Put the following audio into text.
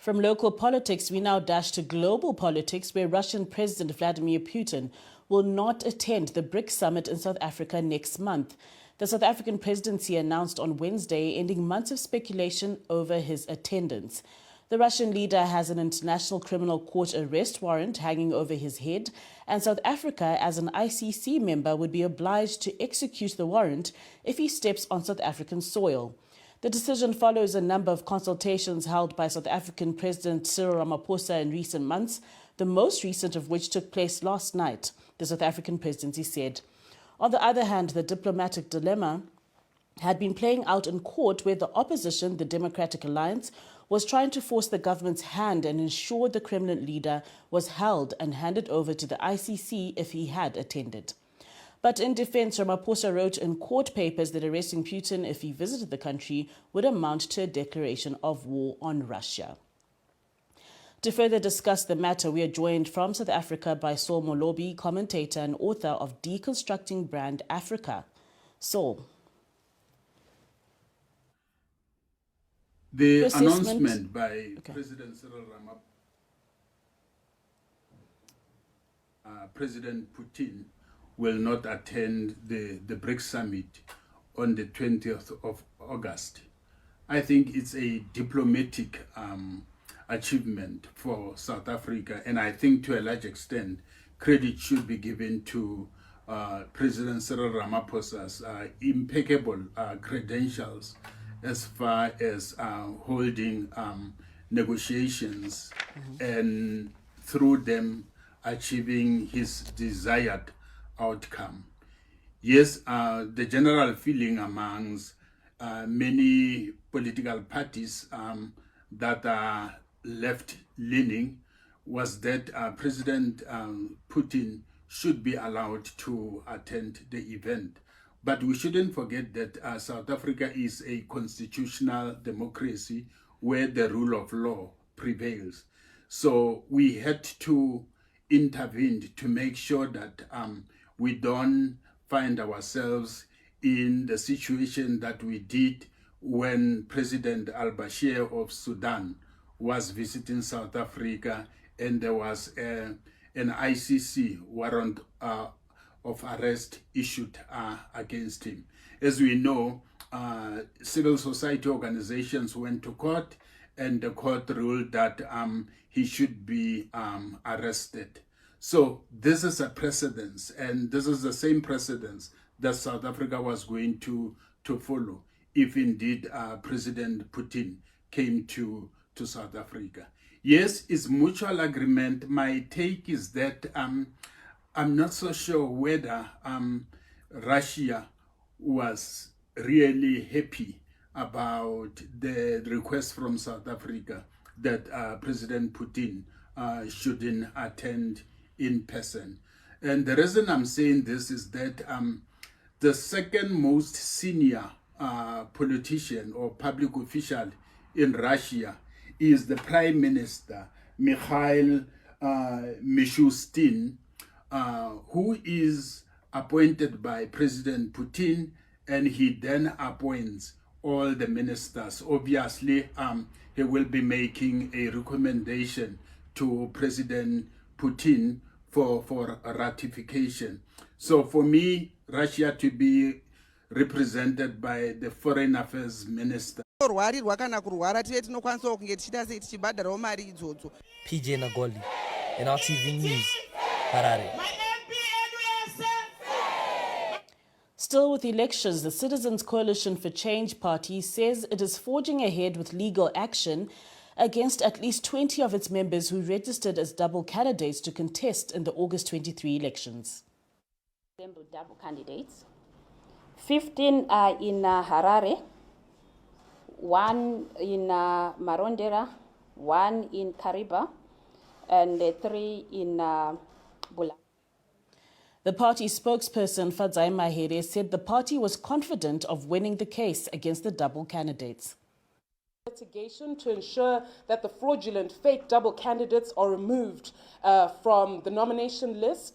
From local politics, we now dash to global politics, where Russian President Vladimir Putin will not attend the BRICS summit in South Africa next month. The South African presidency announced on Wednesday, ending months of speculation over his attendance. The Russian leader has an International Criminal Court arrest warrant hanging over his head, and South Africa, as an ICC member, would be obliged to execute the warrant if he steps on South African soil. The decision follows a number of consultations held by South African President Cyril Ramaphosa in recent months, the most recent of which took place last night, the South African presidency said. On the other hand, the diplomatic dilemma had been playing out in court, where the opposition, the Democratic Alliance, was trying to force the government's hand and ensure the Kremlin leader was held and handed over to the ICC if he had attended. But in defense, Ramaphosa wrote in court papers that arresting Putin if he visited the country would amount to a declaration of war on Russia. To further discuss the matter, we are joined from South Africa by Saul Molobi, commentator and author of Deconstructing Brand Africa. Saul. The announcement by President Cyril Ramaphosa, President Putin will not attend the BRICS summit on the 20th of August. I think it's a diplomatic achievement for South Africa, and I think to a large extent credit should be given to President Cyril Ramaphosa's impeccable credentials as far as holding negotiations and through them achieving his desired outcome. Yes, the general feeling amongst many political parties that are left-leaning was that President Putin should be allowed to attend the event. But we shouldn't forget that South Africa is a constitutional democracy where the rule of law prevails. So we had to intervene to make sure that we don't find ourselves in the situation that we did when President al-Bashir of Sudan was visiting South Africa, and there was an ICC warrant of arrest issued against him. As we know, civil society organizations went to court, and the court ruled that he should be arrested. So this is a precedence, and this is the same precedence that South Africa was going to follow if indeed President Putin came to South Africa. Yes, it's mutual agreement. My take is that I'm not so sure whether Russia was really happy about the request from South Africa that President Putin shouldn't attend in person. And the reason I'm saying this is that the second most senior politician or public official in Russia is the Prime Minister, Mikhail Mishustin, who is appointed by President Putin, and he then appoints all the ministers. Obviously, he will be making a recommendation to President Putin for ratification. So for me, Russia to be represented by the Foreign Affairs Minister. PJ Nagoli, NRTV News, Harare. Still with elections, the Citizens Coalition for Change party says it is forging ahead with legal action against at least 20 of its members who registered as double candidates to contest in the August 23 elections. Double candidates. 15 are in Harare, 1 in Marondera, 1 in Kariba, and 3 in Bula. The party spokesperson Fadzai Mahere said the party was confident of winning the case against the double candidates. Litigation to ensure that the fraudulent fake double candidates are removed from the nomination list.